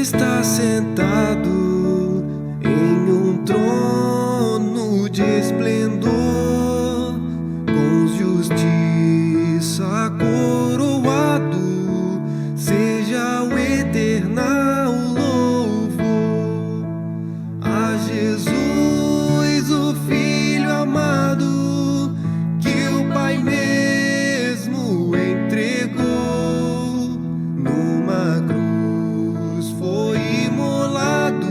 está sentado em um trono de esplendor, com justiça coroado, seja o eternal louvor a Jesus, o Filho amado, que o Pai mesmo entregou. Numa cruz foi imolado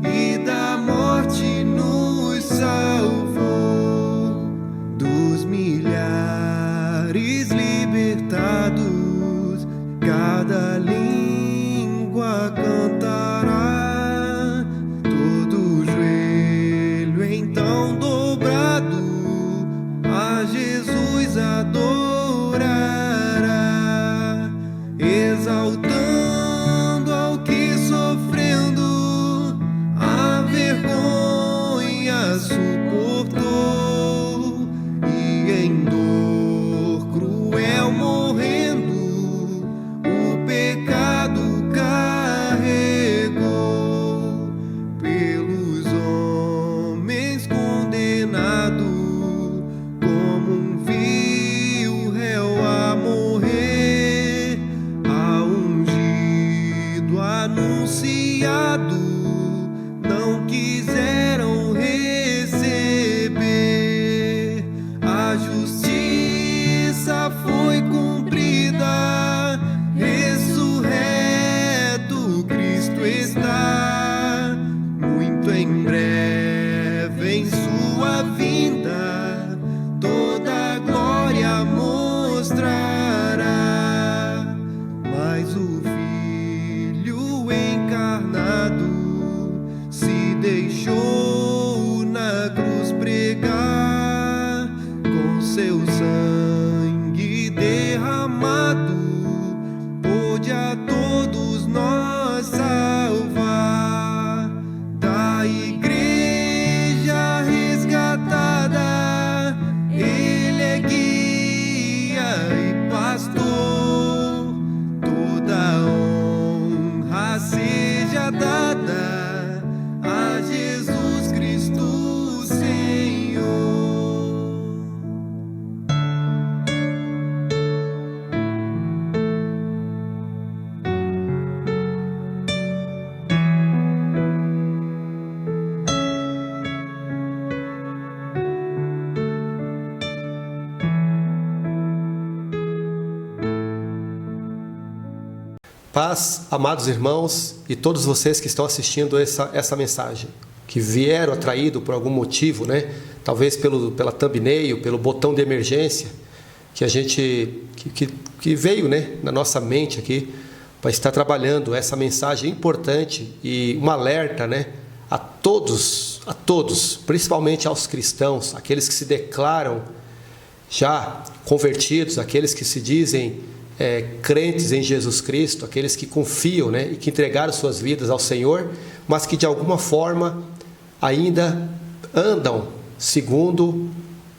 e da morte nos salvou. Dos milhares libertados, cada língua cantará, todo joelho então dobrado a Jesus adorará, exaltando ao que sofrendo a vergonha suportou, e em dor cruel morrendo o pecado carregou. Pelos homens condenado, como um vil réu a morrer, a ungido anunciado, não quiseram receber. A justiça foi cumprida, ressurreto Cristo está, muito em breve em sua vinda toda a glória mostrará. Mas o Filho encarnado se deixou na cruz pregar, com seu sangue derramado pôde a todos nós salvar. Da igreja resgatada, ele é guia e pastor, toda honra seja dada a Jesus Cristo Senhor. Paz, amados irmãos e todos vocês que estão assistindo essa mensagem, que vieram atraídos por algum motivo, né? Talvez pela thumbnail, pelo botão de emergência, que a gente que veio, né, na nossa mente aqui, para estar trabalhando essa mensagem importante e um alerta, né, a todos, principalmente aos cristãos, aqueles que se declaram já convertidos, aqueles que se dizem crentes em Jesus Cristo, aqueles que confiam, né, e que entregaram suas vidas ao Senhor, mas que de alguma forma ainda andam segundo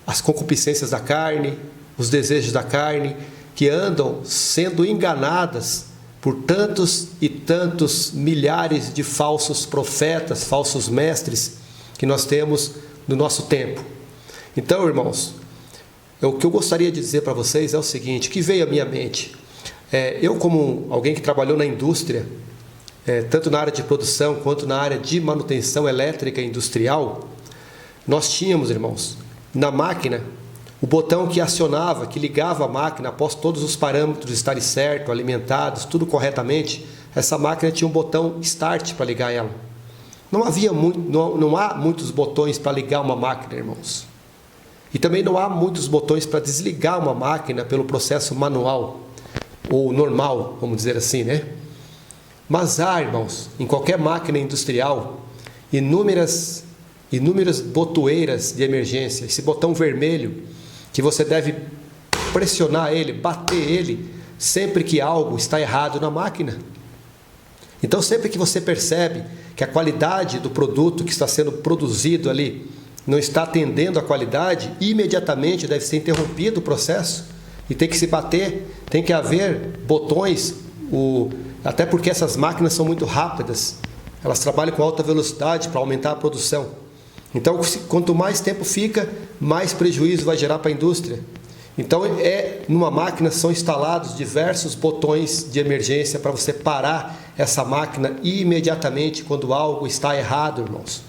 as concupiscências da carne, os desejos da carne, que andam sendo enganadas por tantos e tantos milhares de falsos profetas, falsos mestres que nós temos no nosso tempo. Então, irmãos, o que eu gostaria de dizer para vocês é o seguinte, que veio à minha mente. Eu, como alguém que trabalhou na indústria, tanto na área de produção quanto na área de manutenção elétrica industrial, nós tínhamos, irmãos, na máquina, o botão que acionava, que ligava a máquina após todos os parâmetros estarem certos, alimentados, tudo corretamente. Essa máquina tinha um botão Start para ligar ela. Não há muitos botões para ligar uma máquina, irmãos. E também não há muitos botões para desligar uma máquina pelo processo manual, ou normal, vamos dizer assim, né? Mas há, irmãos, em qualquer máquina industrial, inúmeras botoeiras de emergência. Esse botão vermelho, que você deve pressionar ele, bater ele, sempre que algo está errado na máquina. Então, sempre que você percebe que a qualidade do produto que está sendo produzido ali não está atendendo a qualidade, imediatamente deve ser interrompido o processo e tem que se bater, tem que haver botões, até porque essas máquinas são muito rápidas, elas trabalham com alta velocidade para aumentar a produção. Então, quanto mais tempo fica, mais prejuízo vai gerar para a indústria. Então, numa máquina são instalados diversos botões de emergência para você parar essa máquina imediatamente quando algo está errado, irmãos.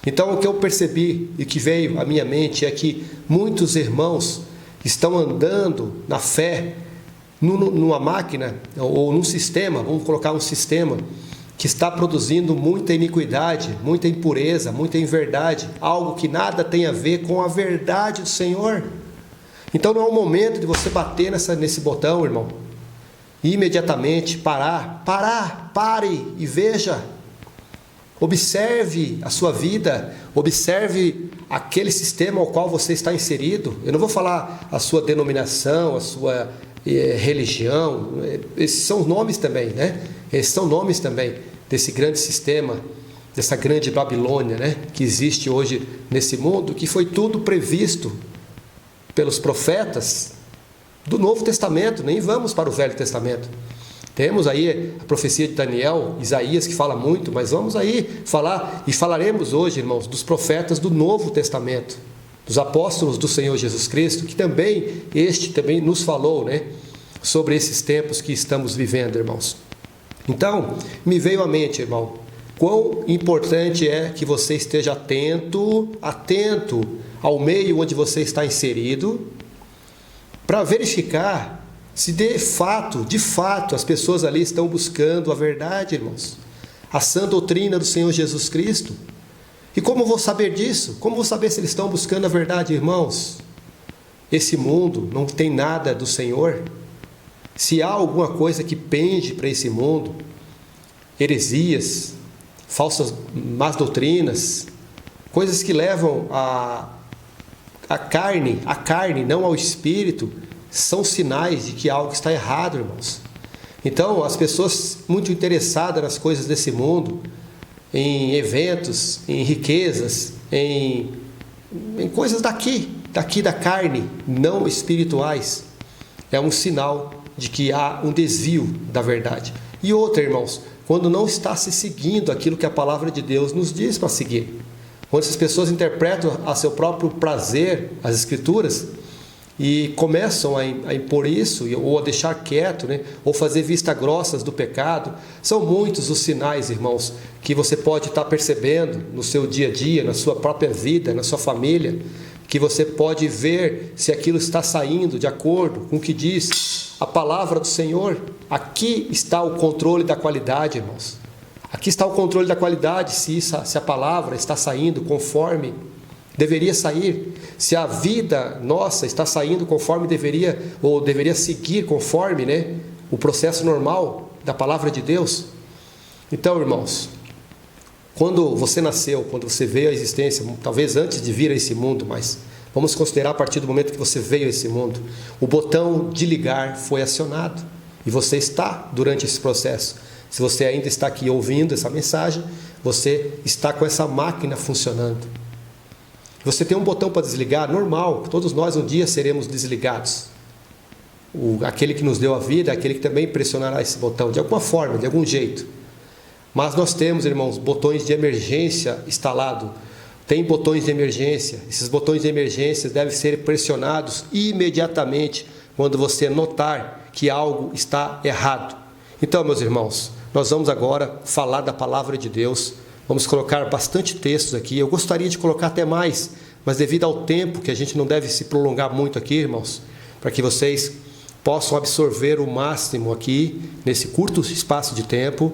Então, o que eu percebi e que veio à minha mente é que muitos irmãos estão andando na fé numa máquina ou num sistema, vamos colocar um sistema, que está produzindo muita iniquidade, muita impureza, muita inverdade, algo que nada tem a ver com a verdade do Senhor. Então não é o momento de você bater nesse botão, irmão, e imediatamente pare e veja, observe a sua vida, observe aquele sistema ao qual você está inserido. Eu não vou falar a sua denominação, a sua religião, esses são nomes também, né? Esses são nomes também desse grande sistema, dessa grande Babilônia, né? Que existe hoje nesse mundo, que foi tudo previsto pelos profetas do Novo Testamento. Nem vamos para o Velho Testamento. Temos aí a profecia de Daniel, Isaías, que fala muito, mas vamos aí falar, e falaremos hoje, irmãos, dos profetas do Novo Testamento, dos apóstolos do Senhor Jesus Cristo, que também nos falou, né, sobre esses tempos que estamos vivendo, irmãos. Então, me veio à mente, irmão, quão importante é que você esteja atento ao meio onde você está inserido, para verificar se de fato, as pessoas ali estão buscando a verdade, irmãos, a sã doutrina do Senhor Jesus Cristo. E como vou saber disso? Como vou saber se eles estão buscando a verdade, irmãos? Esse mundo não tem nada do Senhor. Se há alguma coisa que pende para esse mundo, heresias, falsas más doutrinas, coisas que levam a carne, não ao espírito, são sinais de que algo está errado, irmãos. Então, as pessoas muito interessadas nas coisas desse mundo, em eventos, em riquezas, em coisas daqui da carne, não espirituais, é um sinal de que há um desvio da verdade. E outra, irmãos, quando não está se seguindo aquilo que a palavra de Deus nos diz para seguir. Quando essas pessoas interpretam a seu próprio prazer as Escrituras e começam a impor isso, ou a deixar quieto, né? Ou fazer vista grossas do pecado. São muitos os sinais, irmãos, que você pode estar percebendo no seu dia a dia, na sua própria vida, na sua família, que você pode ver se aquilo está saindo de acordo com o que diz a palavra do Senhor. Aqui está o controle da qualidade, irmãos. Aqui está o controle da qualidade, se a palavra está saindo conforme deveria sair, se a vida nossa está saindo conforme deveria, ou deveria seguir conforme, né, o processo normal da palavra de Deus. Então, irmãos, quando você nasceu, quando você veio à existência, talvez antes de vir a esse mundo, mas vamos considerar a partir do momento que você veio a esse mundo, o botão de ligar foi acionado, e você está durante esse processo. Se você ainda está aqui ouvindo essa mensagem, você está com essa máquina funcionando. Você tem um botão para desligar, normal, todos nós um dia seremos desligados. Aquele que nos deu a vida, aquele que também pressionará esse botão, de alguma forma, de algum jeito. Mas nós temos, irmãos, botões de emergência instalados. Tem botões de emergência. Esses botões de emergência devem ser pressionados imediatamente quando você notar que algo está errado. Então, meus irmãos, nós vamos agora falar da palavra de Deus. Vamos colocar bastante textos aqui. Eu gostaria de colocar até mais, mas devido ao tempo, que a gente não deve se prolongar muito aqui, irmãos, para que vocês possam absorver o máximo aqui, nesse curto espaço de tempo,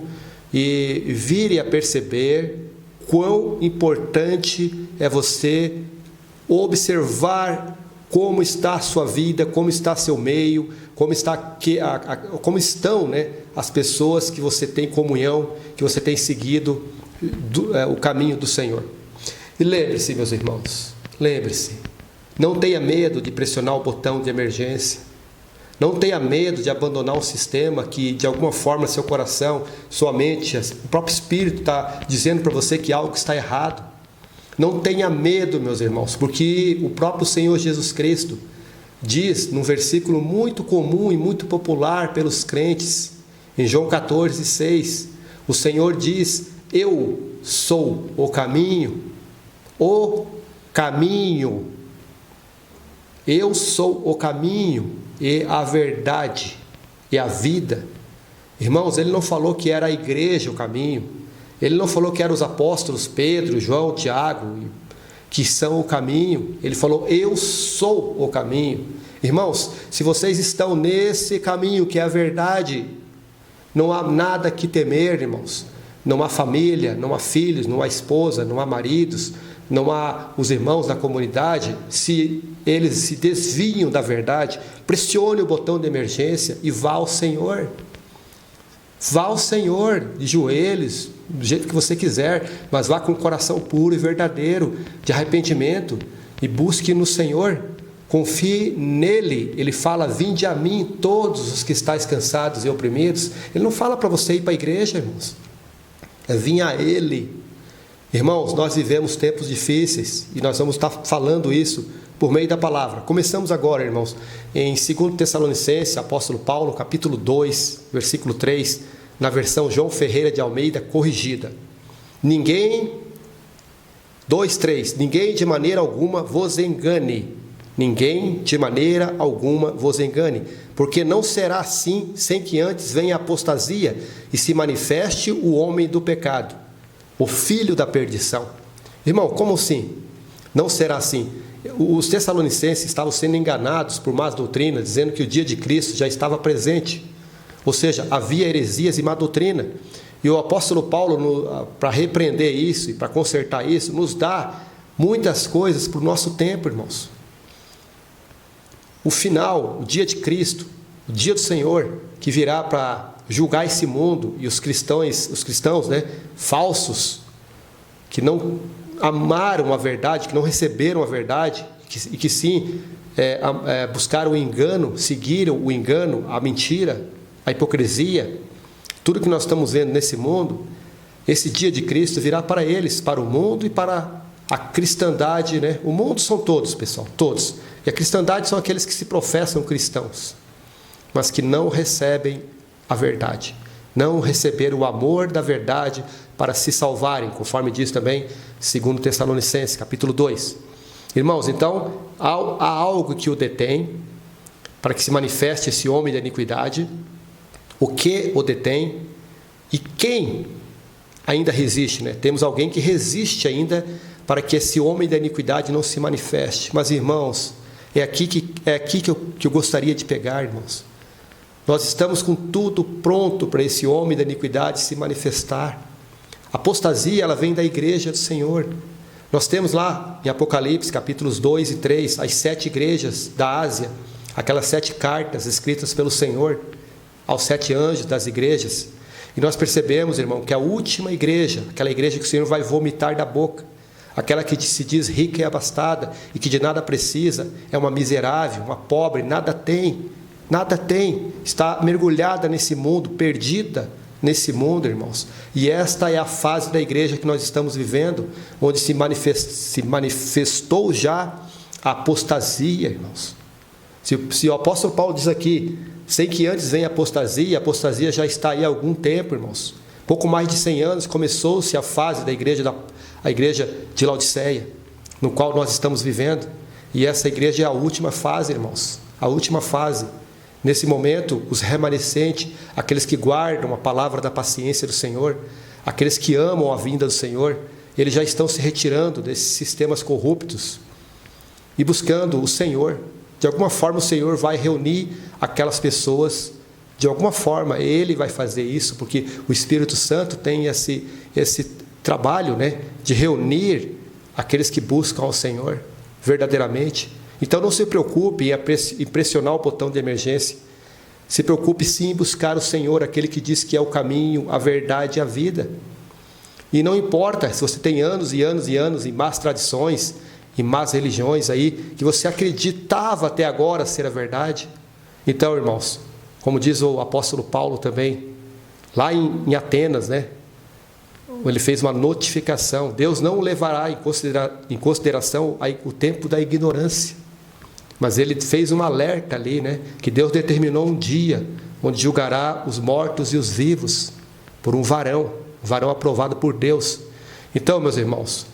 e virem a perceber quão importante é você observar como está a sua vida, como está seu meio, como estão, né, as pessoas que você tem comunhão, que você tem seguido o caminho do Senhor. E lembre-se, meus irmãos, lembre-se, não tenha medo de pressionar o botão de emergência, não tenha medo de abandonar um sistema que de alguma forma seu coração, sua mente, o próprio Espírito está dizendo para você que algo está errado. Não tenha medo, meus irmãos, porque o próprio Senhor Jesus Cristo diz num versículo muito comum e muito popular pelos crentes, Em João 14:6, o Senhor diz: eu sou o caminho, o caminho. Eu sou o caminho e a verdade e a vida. Irmãos, ele não falou que era a igreja o caminho. Ele não falou que eram os apóstolos Pedro, João, Tiago, que são o caminho. Ele falou: eu sou o caminho. Irmãos, se vocês estão nesse caminho que é a verdade, não há nada que temer, irmãos. Não há família, não há filhos, não há esposa, não há maridos, não há os irmãos da comunidade. Se eles se desviam da verdade, pressione o botão de emergência e vá ao Senhor. Vá ao Senhor de joelhos, do jeito que você quiser, mas vá com o coração puro e verdadeiro, de arrependimento, e busque no Senhor. Confie nele. Ele fala: vinde a mim todos os que estáis cansados e oprimidos. Ele não fala para você ir para a igreja, irmãos. É vir a ele. Irmãos, nós vivemos tempos difíceis e nós vamos estar falando isso por meio da palavra. Começamos agora, irmãos, em 2 Tessalonicenses, apóstolo Paulo, capítulo 2, versículo 3, na versão João Ferreira de Almeida corrigida. Ninguém, 2:3, ninguém de maneira alguma vos engane. Ninguém de maneira alguma vos engane, porque não será assim sem que antes venha a apostasia e se manifeste o homem do pecado, o filho da perdição. Irmão, como assim? Não será assim. Os tessalonicenses estavam sendo enganados por más doutrinas, dizendo que o dia de Cristo já estava presente. Ou seja, havia heresias e má doutrina. E o apóstolo Paulo, para repreender isso e para consertar isso, nos dá muitas coisas para o nosso tempo, irmãos. O final, o dia de Cristo, o dia do Senhor, que virá para julgar esse mundo, e os cristãos, né, falsos, que não amaram a verdade, que não receberam a verdade, e que sim buscaram o engano, seguiram o engano, a mentira, a hipocrisia, tudo que nós estamos vendo nesse mundo, esse dia de Cristo virá para eles, para o mundo e para a cristandade, né? O mundo são todos, pessoal, todos. E a cristandade são aqueles que se professam cristãos, mas que não recebem a verdade, não receberam o amor da verdade para se salvarem, conforme diz também 2 Tessalonicenses, capítulo 2. Irmãos, então, há algo que o detém, para que se manifeste esse homem da iniquidade. O que o detém e quem ainda resiste, né? Temos alguém que resiste ainda para que esse homem da iniquidade não se manifeste. Mas, irmãos, é aqui que eu gostaria de pegar, irmãos. Nós estamos com tudo pronto para esse homem da iniquidade se manifestar. A apostasia, ela vem da igreja do Senhor. Nós temos lá em Apocalipse, capítulos 2 e 3, as 7 igrejas da Ásia, aquelas 7 cartas escritas pelo Senhor aos 7 anjos das igrejas. E nós percebemos, irmão, que a última igreja, aquela igreja que o Senhor vai vomitar da boca, aquela que se diz rica e abastada e que de nada precisa, é uma miserável, uma pobre, nada tem, está mergulhada nesse mundo, perdida nesse mundo, irmãos. E esta é a fase da igreja que nós estamos vivendo, onde se manifestou já a apostasia, irmãos. Se o apóstolo Paulo diz aqui, sem que antes venha a apostasia já está aí há algum tempo, irmãos. Pouco mais de 100 anos começou-se a fase da igreja, a igreja de Laodiceia, no qual nós estamos vivendo. E essa igreja é a última fase, irmãos. A última fase. Nesse momento, os remanescentes, aqueles que guardam a palavra da paciência do Senhor, aqueles que amam a vinda do Senhor, eles já estão se retirando desses sistemas corruptos e buscando o Senhor. De alguma forma o Senhor vai reunir aquelas pessoas, de alguma forma Ele vai fazer isso, porque o Espírito Santo tem esse trabalho, né, de reunir aqueles que buscam ao Senhor verdadeiramente. Então não se preocupe em pressionar o botão de emergência. Se preocupe sim em buscar o Senhor, aquele que diz que é o caminho, a verdade e a vida. E não importa se você tem anos e anos e anos em más tradições, em más religiões aí, que você acreditava até agora ser a verdade. Então, irmãos, como diz o apóstolo Paulo também, lá em Atenas, né? Ele fez uma notificação. Deus não levará em consideração o tempo da ignorância. Mas ele fez um alerta ali, né? Que Deus determinou um dia onde julgará os mortos e os vivos, por um varão aprovado por Deus. Então, meus irmãos,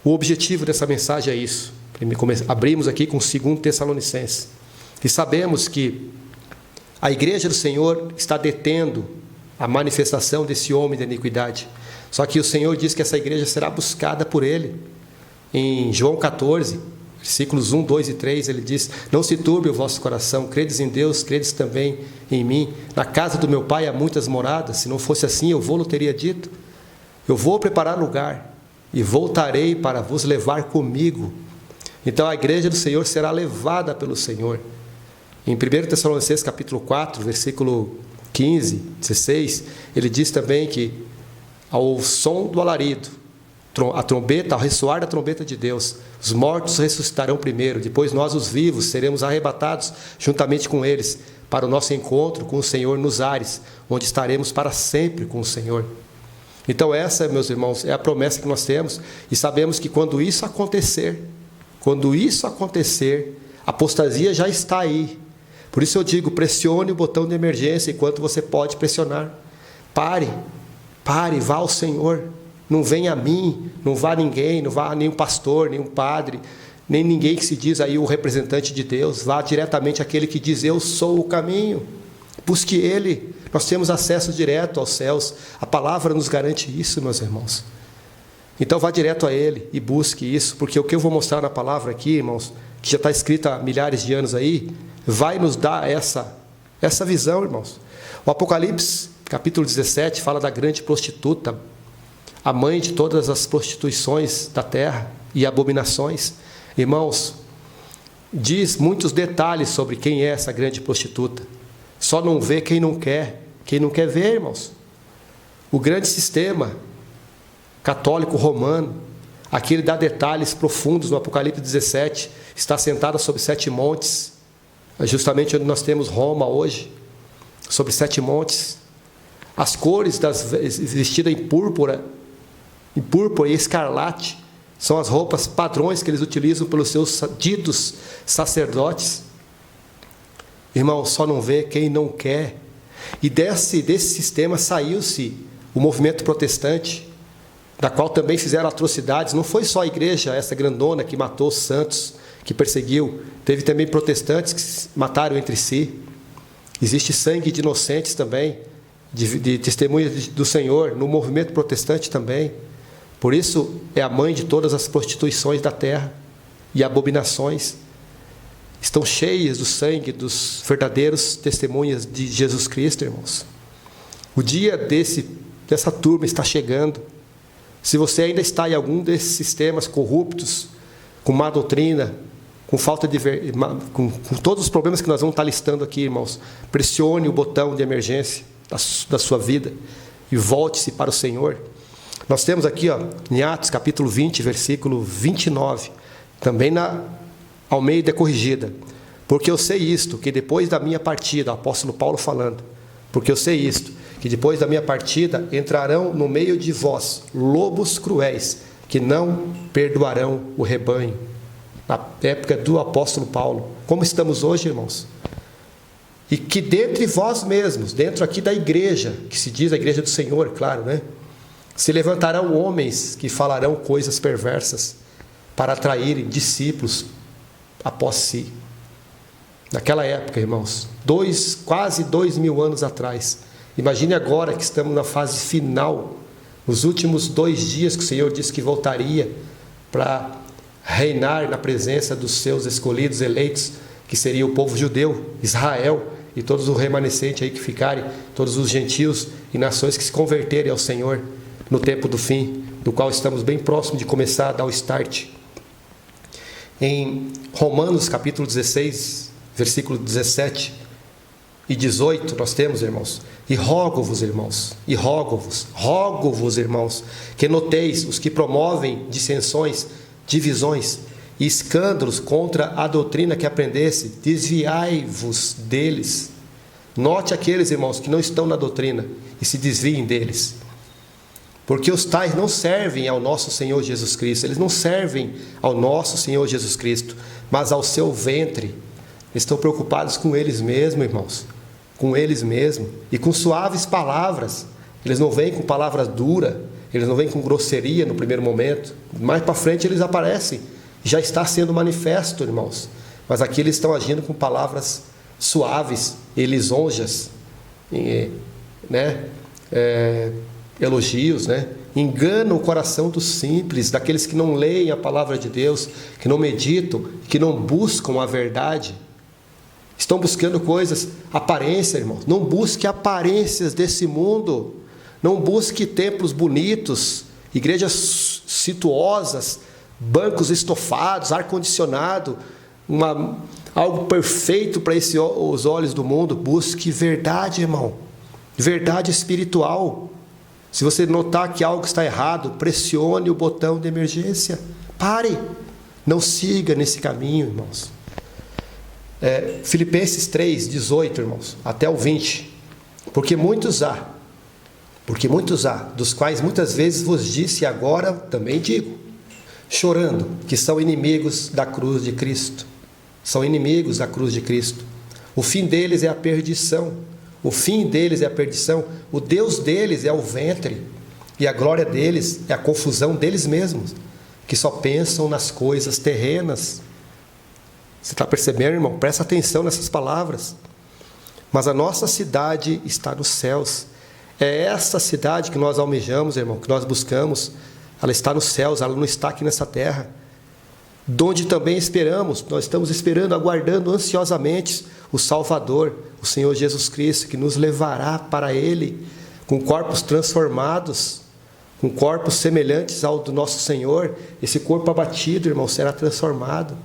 o objetivo dessa mensagem é isso. Abrimos aqui com 2 Tessalonicenses, e sabemos que a igreja do Senhor está detendo a manifestação desse homem da iniquidade. Só que o Senhor diz que essa igreja será buscada por Ele. Em João 14, versículos 1, 2 e 3, ele diz: não se turbe o vosso coração, credes em Deus, credes também em mim. Na casa do meu Pai há muitas moradas, se não fosse assim eu vou-lo teria dito. Eu vou preparar lugar, e voltarei para vos levar comigo. Então a igreja do Senhor será levada pelo Senhor. Em 1 Tessalonicenses capítulo 4, versículo 15, 16, ele diz também que ao som do alarido, a trombeta, ao ressoar da trombeta de Deus, os mortos ressuscitarão primeiro, depois nós os vivos seremos arrebatados juntamente com eles para o nosso encontro com o Senhor nos ares, onde estaremos para sempre com o Senhor. Então essa, meus irmãos, é a promessa que nós temos, e sabemos que quando isso acontecer, a apostasia já está aí. Por isso eu digo, pressione o botão de emergência enquanto você pode pressionar. Pare, vá ao Senhor. Não venha a mim, não vá a ninguém, não vá a nenhum pastor, nenhum padre, nem ninguém que se diz aí o representante de Deus. Vá diretamente àquele que diz: eu sou o caminho. Busque Ele. Nós temos acesso direto aos céus. A palavra nos garante isso, meus irmãos. Então vá direto a Ele e busque isso, porque o que eu vou mostrar na palavra aqui, irmãos, que já está escrito há milhares de anos aí, vai nos dar essa visão, irmãos. O Apocalipse, capítulo 17, fala da grande prostituta, a mãe de todas as prostituições da terra e abominações. Irmãos, diz muitos detalhes sobre quem é essa grande prostituta. Só não vê quem não quer ver, irmãos. O grande sistema católico romano, aqui ele dá detalhes profundos no Apocalipse 17, está sentada sobre 7 montes, justamente onde nós temos Roma hoje, sobre 7 montes. As cores vestidas em púrpura e escarlate, são as roupas padrões que eles utilizam pelos seus ditos sacerdotes. Irmão, só não vê quem não quer. E desse sistema saiu-se o movimento protestante, da qual também fizeram atrocidades. Não foi só a igreja, essa grandona, que matou os santos, que perseguiu. Teve também protestantes que se mataram entre si. Existe sangue de inocentes também, de testemunhas do Senhor, no movimento protestante também. Por isso é a mãe de todas as prostituições da terra e abominações. Estão cheias do sangue dos verdadeiros testemunhas de Jesus Cristo, irmãos. O dia dessa turma está chegando. Se você ainda está em algum desses sistemas corruptos, com má doutrina, com falta de com todos os problemas que nós vamos estar listando aqui, irmãos, pressione o botão de emergência da sua vida e volte-se para o Senhor. Nós temos aqui, em Atos capítulo 20, versículo 29, também na Almeida corrigida: porque eu sei isto, que depois da minha partida, o apóstolo Paulo falando, porque eu sei isto, que depois da minha partida entrarão no meio de vós lobos cruéis, que não perdoarão o rebanho. Na época do apóstolo Paulo. Como estamos hoje, irmãos? E que dentre vós mesmos, dentro aqui da igreja, que se diz a igreja do Senhor, claro, né? Se levantarão homens que falarão coisas perversas para atraírem discípulos após si. Naquela época, irmãos, quase 2000 anos atrás. Imagine agora que estamos na fase final, nos últimos 2 dias que o Senhor disse que voltaria para reinar na presença dos seus escolhidos, eleitos, que seria o povo judeu, Israel, e todos os remanescentes aí que ficarem, todos os gentios e nações que se converterem ao Senhor no tempo do fim, do qual estamos bem próximos de começar a dar o start. Em Romanos capítulo 16, versículo 17 e 18, nós temos, irmãos: e rogo-vos, irmãos, que noteis os que promovem dissensões, divisões e escândalos contra a doutrina que aprendesse, desviai-vos deles. Note aqueles, irmãos, que não estão na doutrina e se desviem deles, porque os tais não servem ao nosso Senhor Jesus Cristo. Eles não servem ao nosso Senhor Jesus Cristo, mas ao seu ventre. Estão preocupados com eles mesmos, irmãos, com eles mesmos e com suaves palavras. Eles não vêm com palavras duras, eles não vêm com grosseria no primeiro momento. Mais para frente eles aparecem. Já está sendo manifesto, irmãos. Mas aqui eles estão agindo com palavras suaves e lisonjas, né? Elogios, né? Enganam o coração dos simples, daqueles que não leem a palavra de Deus, que não meditam, que não buscam a verdade. Estão buscando coisas, aparência, irmãos. Não busque aparências desse mundo. Não busque templos bonitos, igrejas situosas, bancos estofados, ar-condicionado, algo perfeito para os olhos do mundo. Busque verdade, irmão. Verdade espiritual. Se você notar que algo está errado, pressione o botão de emergência. Pare. Não siga nesse caminho, irmãos. Filipenses 3, 18, irmãos, até o 20. Porque muitos há, dos quais muitas vezes vos disse, e agora também digo, chorando, que são inimigos da cruz de Cristo. São inimigos da cruz de Cristo. O fim deles é a perdição. O fim deles é a perdição. O Deus deles é o ventre. E a glória deles é a confusão deles mesmos, que só pensam nas coisas terrenas. Você está percebendo, irmão? Presta atenção nessas palavras. Mas a nossa cidade está nos céus. É essa cidade que nós almejamos, irmão, que nós buscamos. Ela está nos céus, ela não está aqui nessa terra. Donde também esperamos, nós estamos esperando, aguardando ansiosamente o Salvador, o Senhor Jesus Cristo, que nos levará para Ele, com corpos transformados, com corpos semelhantes ao do nosso Senhor. Esse corpo abatido, irmão, será transformado.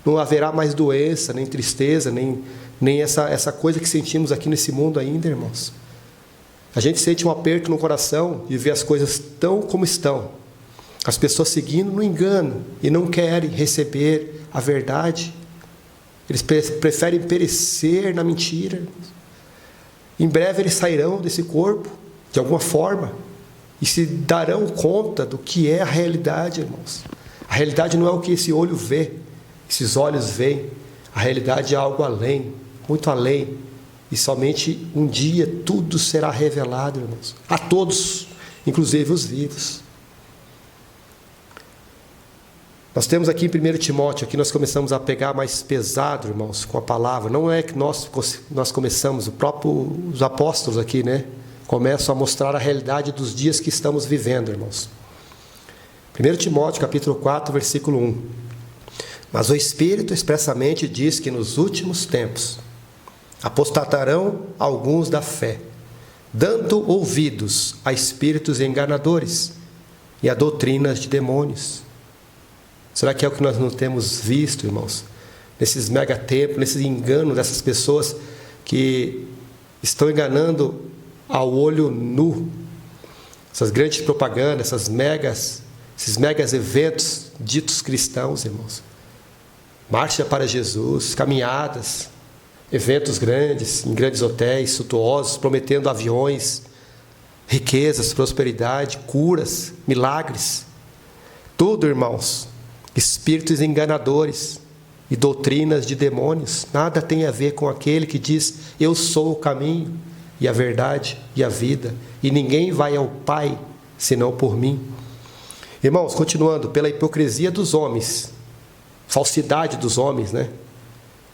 Não haverá mais doença, nem tristeza, nem essa coisa que sentimos aqui nesse mundo ainda, irmãos. A gente sente um aperto no coração e vê as coisas tão como estão. As pessoas seguindo no engano e não querem receber a verdade. Eles preferem perecer na mentira. Em breve eles sairão desse corpo, de alguma forma, e se darão conta do que é a realidade, irmãos. A realidade não é o que esse olho vê, esses olhos veem. A realidade é algo além, muito além. E somente um dia tudo será revelado, irmãos. A todos, inclusive os vivos. Nós temos aqui em 1 Timóteo, aqui nós começamos a pegar mais pesado, irmãos, com a palavra. Não é que nós começamos, os apóstolos aqui, né? Começam a mostrar a realidade dos dias que estamos vivendo, irmãos. 1 Timóteo, capítulo 4, versículo 1. Mas o Espírito expressamente diz que nos últimos tempos apostatarão alguns da fé, dando ouvidos a espíritos enganadores e a doutrinas de demônios. Será que é o que nós não temos visto, irmãos? Nesses megatemplos, nesses enganos dessas pessoas que estão enganando ao olho nu. Essas grandes propagandas, esses megas eventos ditos cristãos, irmãos. Marcha para Jesus, caminhadas, eventos grandes, em grandes hotéis suntuosos, prometendo aviões, riquezas, prosperidade, curas, milagres. Tudo, irmãos, espíritos enganadores e doutrinas de demônios. Nada tem a ver com aquele que diz: eu sou o caminho e a verdade e a vida, e ninguém vai ao Pai senão por mim. Irmãos, continuando, pela hipocrisia dos homens, falsidade dos homens, né?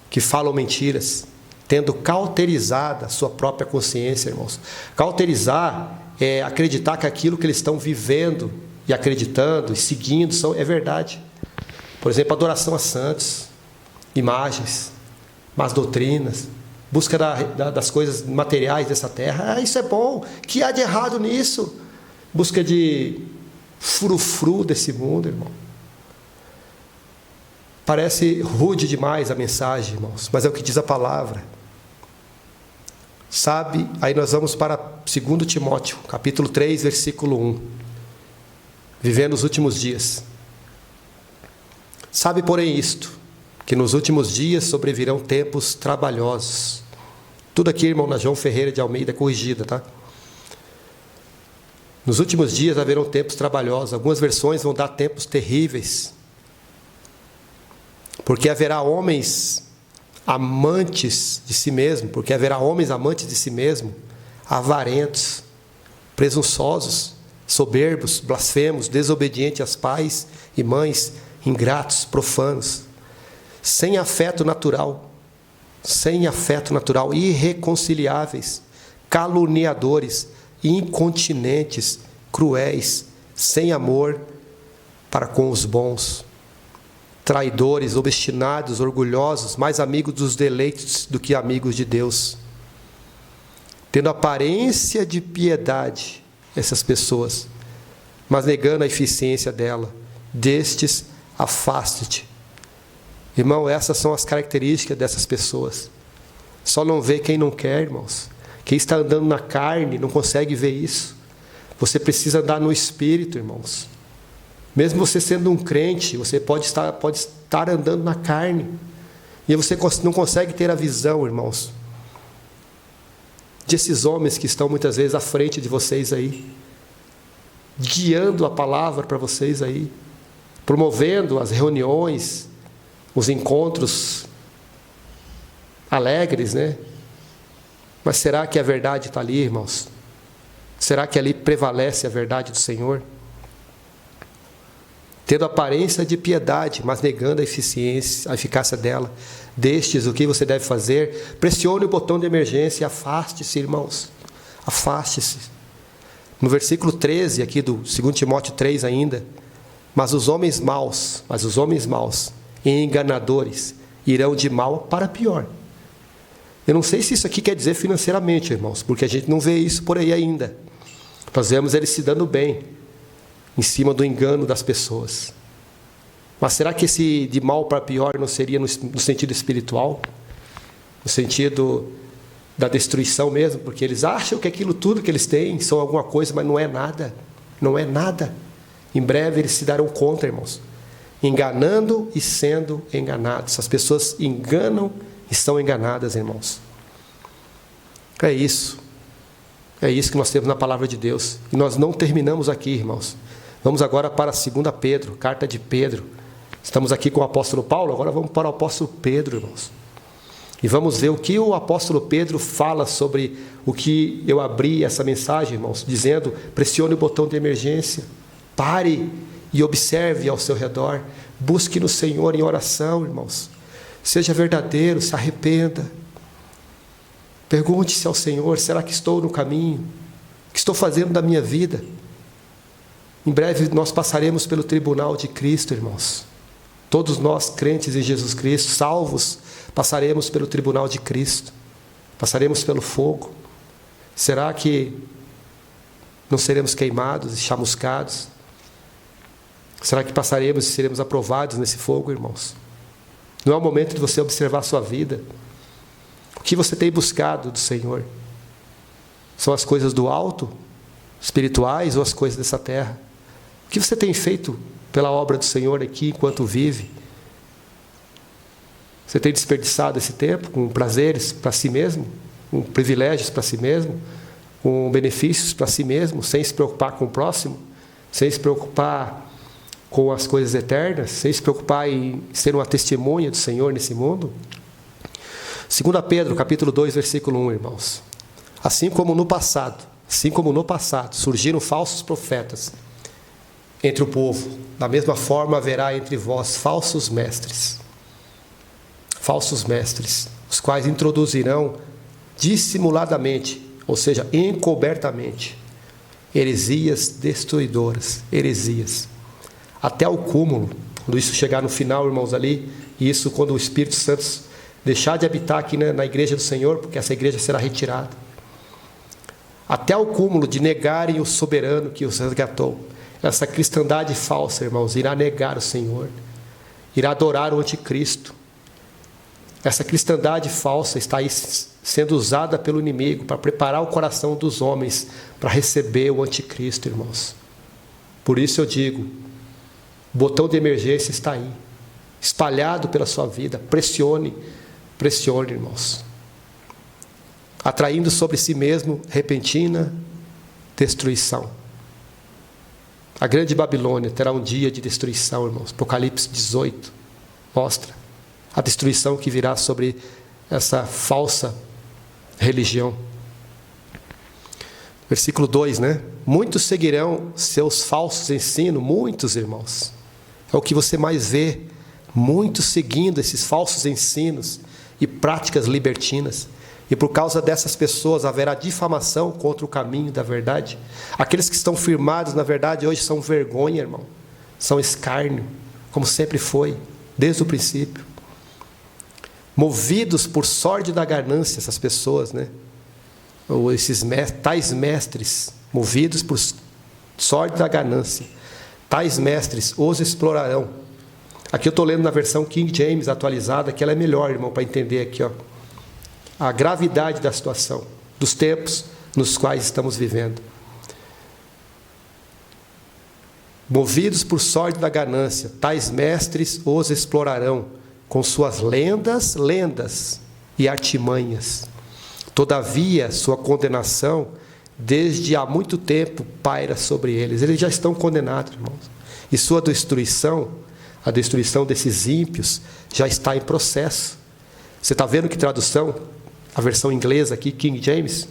Que falam mentiras, tendo cauterizada a sua própria consciência, irmãos. Cauterizar é acreditar que aquilo que eles estão vivendo e acreditando e seguindo é verdade. Por exemplo, adoração a santos, imagens, más doutrinas, busca das coisas materiais dessa terra. Isso é bom, que há de errado nisso? Busca de frufru desse mundo, irmão. Parece rude demais a mensagem, irmãos, mas é o que diz a palavra. Sabe, aí nós vamos para 2 Timóteo, capítulo 3, versículo 1. Vivendo os últimos dias. Sabe, porém, isto, que nos últimos dias sobrevirão tempos trabalhosos. Tudo aqui, irmão, na João Ferreira de Almeida, corrigida, tá? Nos últimos dias haverão tempos trabalhosos. Algumas versões vão dar tempos terríveis. Porque haverá homens amantes de si mesmo, porque haverá homens amantes de si mesmo, avarentos, presunçosos, soberbos, blasfemos, desobedientes aos pais e mães, ingratos, profanos, sem afeto natural, irreconciliáveis, caluniadores, incontinentes, cruéis, sem amor para com os bons, traidores, obstinados, orgulhosos, mais amigos dos deleites do que amigos de Deus, tendo aparência de piedade, essas pessoas, mas negando a eficiência dela. Destes, afaste-te. Irmão, essas são as características dessas pessoas. Só não vê quem não quer, irmãos. Quem está andando na carne não consegue ver isso. Você precisa andar no Espírito, irmãos. Mesmo você sendo um crente, você pode estar andando na carne. E você não consegue ter a visão, irmãos, desses homens que estão muitas vezes à frente de vocês aí, guiando a palavra para vocês aí, promovendo as reuniões, os encontros alegres, né? Mas será que a verdade está ali, irmãos? Será que ali prevalece a verdade do Senhor? Tendo aparência de piedade, mas negando a eficácia dela. Destes, o que você deve fazer? Pressione o botão de emergência e afaste-se, irmãos. Afaste-se. No versículo 13, aqui do 2 Timóteo 3 ainda. Mas os homens maus e enganadores irão de mal para pior. Eu não sei se isso aqui quer dizer financeiramente, irmãos, porque a gente não vê isso por aí ainda. Nós vemos eles se dando bem em cima do engano das pessoas. Mas será que esse de mal para pior não seria no sentido espiritual? No sentido da destruição mesmo? Porque eles acham que aquilo tudo que eles têm são alguma coisa, mas não é nada. Não é nada. Em breve eles se darão conta, irmãos. Enganando e sendo enganados. As pessoas enganam e são enganadas, irmãos. É isso. É isso que nós temos na palavra de Deus. E nós não terminamos aqui, irmãos. Vamos agora para 2 Pedro, carta de Pedro. Estamos aqui com o apóstolo Paulo, agora vamos para o apóstolo Pedro, irmãos. E vamos ver o que o apóstolo Pedro fala sobre o que eu abri essa mensagem, irmãos, dizendo: pressione o botão de emergência, pare e observe ao seu redor, busque no Senhor em oração, irmãos. Seja verdadeiro, se arrependa. Pergunte-se ao Senhor: será que estou no caminho? O que estou fazendo da minha vida? Em breve nós passaremos pelo tribunal de Cristo, irmãos. Todos nós, crentes em Jesus Cristo, salvos, passaremos pelo tribunal de Cristo. Passaremos pelo fogo. Será que não seremos queimados e chamuscados? Será que passaremos e seremos aprovados nesse fogo, irmãos? Não é o momento de você observar a sua vida. O que você tem buscado do Senhor? São as coisas do alto, espirituais, ou as coisas dessa terra? O que você tem feito pela obra do Senhor aqui enquanto vive? Você tem desperdiçado esse tempo com prazeres para si mesmo, com privilégios para si mesmo, com benefícios para si mesmo, sem se preocupar com o próximo, sem se preocupar com as coisas eternas, sem se preocupar em ser uma testemunha do Senhor nesse mundo? 2 Pedro, capítulo 2, versículo 1, irmãos. Assim como no passado surgiram falsos profetas entre o povo, da mesma forma haverá entre vós falsos mestres, os quais introduzirão dissimuladamente, ou seja, encobertamente, heresias destruidoras, até o cúmulo. Quando isso chegar no final, irmãos, ali, e isso quando o Espírito Santo deixar de habitar aqui na igreja do Senhor, porque essa igreja será retirada, até o cúmulo de negarem o soberano que os resgatou. Essa cristandade falsa, irmãos, irá negar o Senhor, irá adorar o anticristo. Essa cristandade falsa está aí sendo usada pelo inimigo para preparar o coração dos homens para receber o anticristo, irmãos. Por isso eu digo, o botão de emergência está aí, espalhado pela sua vida. Pressione, irmãos, atraindo sobre si mesmo repentina destruição. A grande Babilônia terá um dia de destruição, irmãos. Apocalipse 18 mostra a destruição que virá sobre essa falsa religião. Versículo 2, né? Muitos seguirão seus falsos ensinos, muitos, irmãos. É o que você mais vê, muitos seguindo esses falsos ensinos e práticas libertinas. E por causa dessas pessoas haverá difamação contra o caminho da verdade. Aqueles que estão firmados na verdade hoje são vergonha, irmão. São escárnio, como sempre foi, desde o princípio. Movidos por sorte da ganância, essas pessoas, né? Ou esses tais mestres, movidos por sorte da ganância, tais mestres os explorarão. Aqui eu estou lendo na versão King James atualizada, que ela é melhor, irmão, para entender aqui, ó, a gravidade da situação, dos tempos nos quais estamos vivendo. Movidos por sorte da ganância, tais mestres os explorarão com suas lendas e artimanhas. Todavia, sua condenação, desde há muito tempo, paira sobre eles. Eles já estão condenados, irmãos. E sua destruição, a destruição desses ímpios, já está em processo. Você está vendo que tradução? A versão inglesa aqui, King James.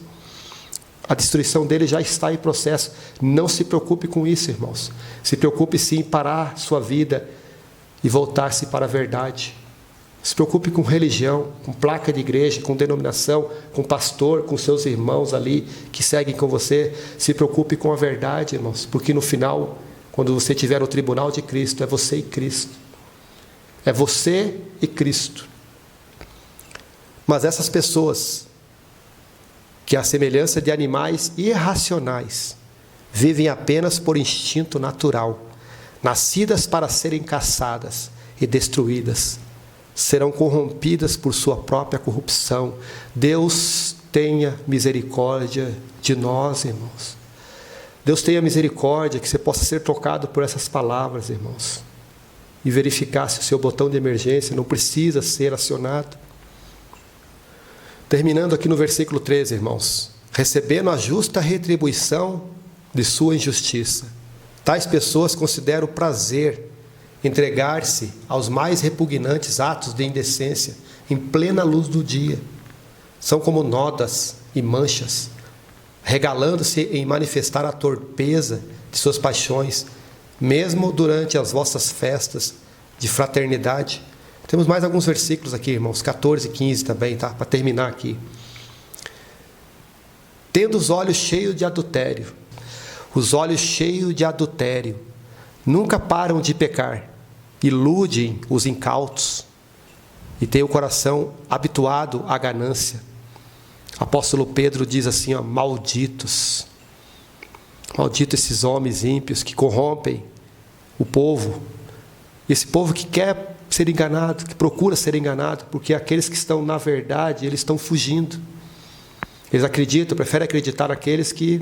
A destruição dele já está em processo. Não se preocupe com isso, irmãos. Se preocupe sim em parar sua vida e voltar-se para a verdade. Se preocupe com religião, com placa de igreja, com denominação, com pastor, com seus irmãos ali que seguem com você. Se preocupe com a verdade, irmãos, porque no final, quando você estiver no tribunal de Cristo, é você e Cristo. É você e Cristo. Mas essas pessoas, que à semelhança de animais irracionais, vivem apenas por instinto natural, nascidas para serem caçadas e destruídas, serão corrompidas por sua própria corrupção. Deus tenha misericórdia de nós, irmãos. Deus tenha misericórdia, que você possa ser tocado por essas palavras, irmãos, e verificar se o seu botão de emergência não precisa ser acionado. Terminando aqui no versículo 13, irmãos. Recebendo a justa retribuição de sua injustiça, tais pessoas consideram prazer entregar-se aos mais repugnantes atos de indecência em plena luz do dia. São como nodas e manchas, regalando-se em manifestar a torpeza de suas paixões, mesmo durante as vossas festas de fraternidade. Temos mais alguns versículos aqui, irmãos, 14 e 15 também, tá? Para terminar aqui. Tendo os olhos cheios de adultério, os olhos cheios de adultério, nunca param de pecar, iludem os incautos e têm o coração habituado à ganância. Apóstolo Pedro diz assim, ó, malditos. Malditos esses homens ímpios que corrompem o povo. Esse povo que quer ser enganado, que procura ser enganado, porque aqueles que estão na verdade, eles estão fugindo. Eles acreditam, preferem acreditar naqueles que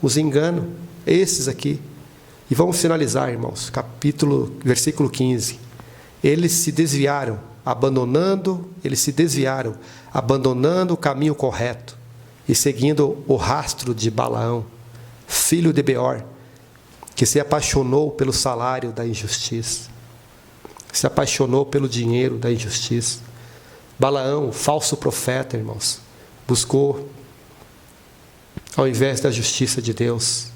os enganam. Esses aqui. E vamos finalizar, irmãos, versículo 15. Eles se desviaram, abandonando o caminho correto e seguindo o rastro de Balaão, filho de Beor, que se apaixonou pelo salário da injustiça, se apaixonou pelo dinheiro da injustiça. Balaão, falso profeta, irmãos, buscou ao invés da justiça de Deus.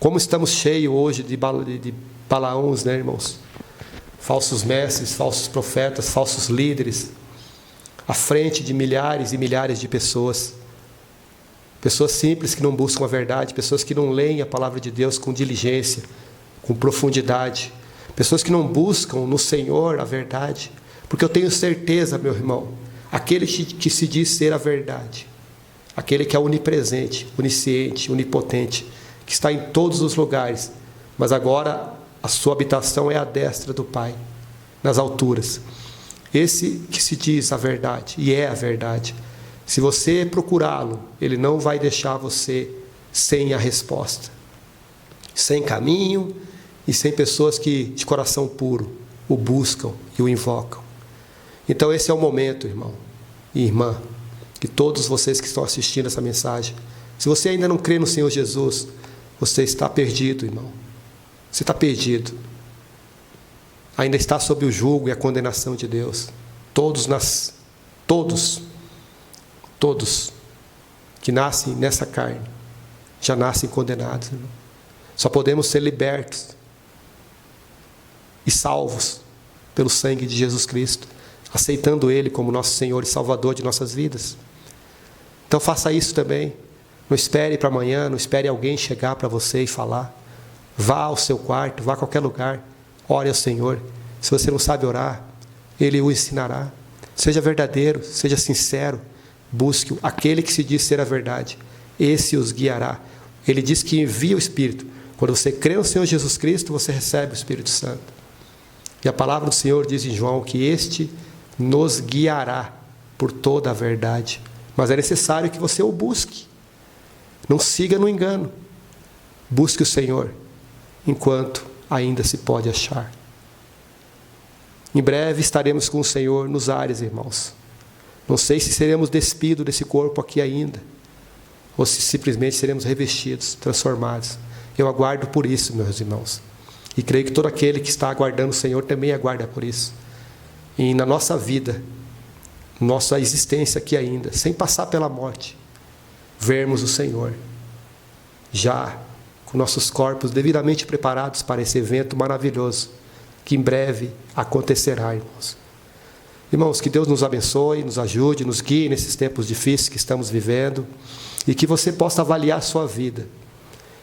Como estamos cheios hoje de Balaãos, né, irmãos? Falsos mestres, falsos profetas, falsos líderes, à frente de milhares e milhares de pessoas. Pessoas simples que não buscam a verdade, pessoas que não leem a palavra de Deus com diligência, com profundidade. Pessoas que não buscam no Senhor a verdade. Porque eu tenho certeza, meu irmão, aquele que se diz ser a verdade, aquele que é onipresente, onisciente, onipotente, que está em todos os lugares, mas agora a sua habitação é à destra do Pai, nas alturas. Esse que se diz a verdade, e é a verdade, se você procurá-lo, ele não vai deixar você sem a resposta, sem caminho e sem pessoas que de coração puro o buscam e o invocam. Então esse é o momento, irmão e irmã, que todos vocês que estão assistindo essa mensagem, se você ainda não crê no Senhor Jesus, você está perdido, irmão. Você está perdido. Ainda está sob o jugo e a condenação de Deus. Todos que nascem nessa carne já nascem condenados, irmão. Só podemos ser libertos e salvos pelo sangue de Jesus Cristo, aceitando Ele como nosso Senhor e Salvador de nossas vidas. Então faça isso também. Não espere para amanhã, não espere alguém chegar para você e falar. Vá ao seu quarto, vá a qualquer lugar, ore ao Senhor. Se você não sabe orar, Ele o ensinará. Seja verdadeiro, seja sincero, busque aquele que se diz ser a verdade. Esse os guiará. Ele diz que envia o Espírito. Quando você crê no Senhor Jesus Cristo, você recebe o Espírito Santo. E a palavra do Senhor diz em João que este nos guiará por toda a verdade. Mas é necessário que você o busque. Não siga no engano. Busque o Senhor enquanto ainda se pode achar. Em breve estaremos com o Senhor nos ares, irmãos. Não sei se seremos despidos desse corpo aqui ainda, ou se simplesmente seremos revestidos, transformados. Eu aguardo por isso, meus irmãos. E creio que todo aquele que está aguardando o Senhor também aguarda por isso. E na nossa vida, nossa existência aqui ainda, sem passar pela morte, vermos o Senhor, já com nossos corpos devidamente preparados para esse evento maravilhoso, que em breve acontecerá, irmãos. Irmãos, que Deus nos abençoe, nos ajude, nos guie nesses tempos difíceis que estamos vivendo, e que você possa avaliar a sua vida,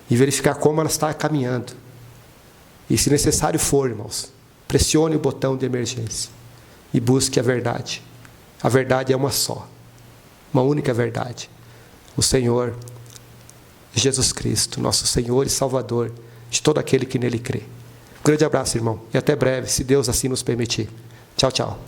e verificar como ela está caminhando. E se necessário for, irmãos, pressione o botão de emergência, e busque a verdade. A verdade é uma só, uma única verdade. O Senhor Jesus Cristo, nosso Senhor e Salvador, de todo aquele que nele crê. Um grande abraço, irmão, e até breve, se Deus assim nos permitir. Tchau, tchau.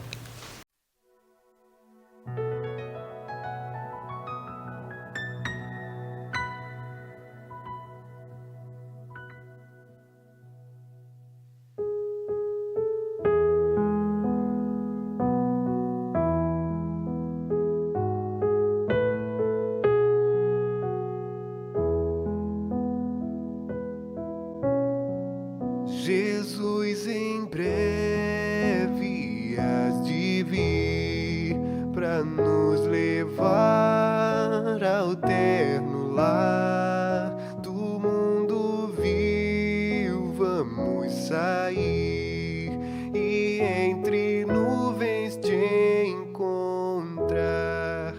Jesus, em breve hás de vir para nos levar ao eterno lar. Do mundo vil vamos sair e entre nuvens te encontrar.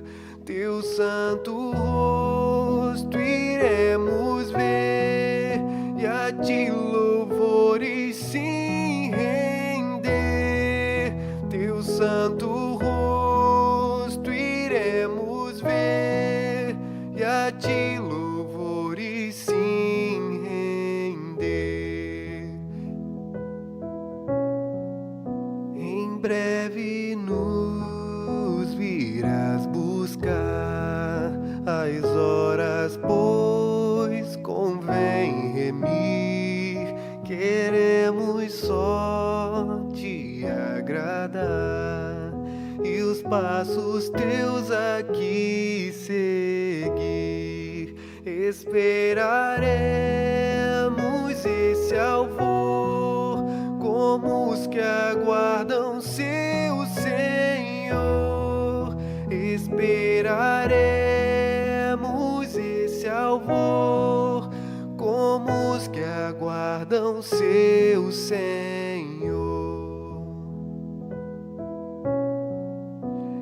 Teu santo rosto iremos ver e a ti louvores sim render. Teu santo rosto iremos ver e a ti louvores sim render. Em breve nos virás buscar, as horas pois convém remir. Queremos só te agradar e os passos teus aqui seguir. Esperaremos esse alvor como os que aguardam seu Senhor. Esperaremos esse alvor como os que aguardam seu Senhor.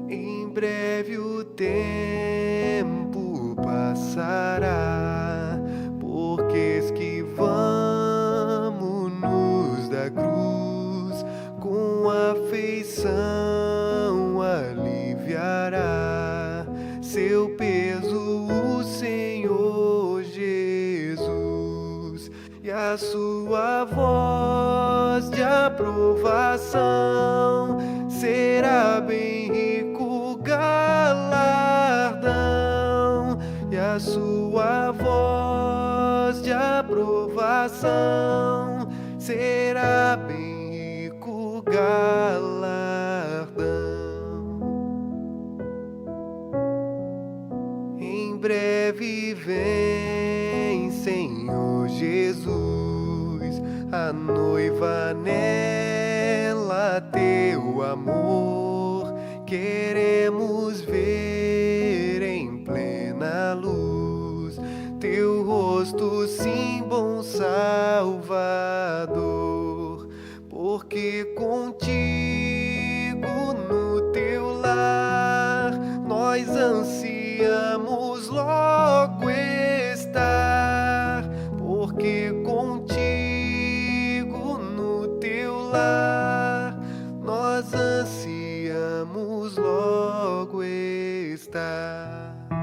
Em breve o tempo passará, porque esquivamo-nos da cruz, com afeição aliviará seu peso o Senhor Jesus, e a sua voz de aprovação será bem rico galardão. E a sua voz de aprovação será bem rico galardão. Em breve vem, Senhor Jesus, a noiva nela teu amor queremos ver em plena luz teu rosto, sim, bom Salvador, porque contigo no teu lar nós ansiamos logo estar, porque contigo no teu lar nós ansiamos logo estar.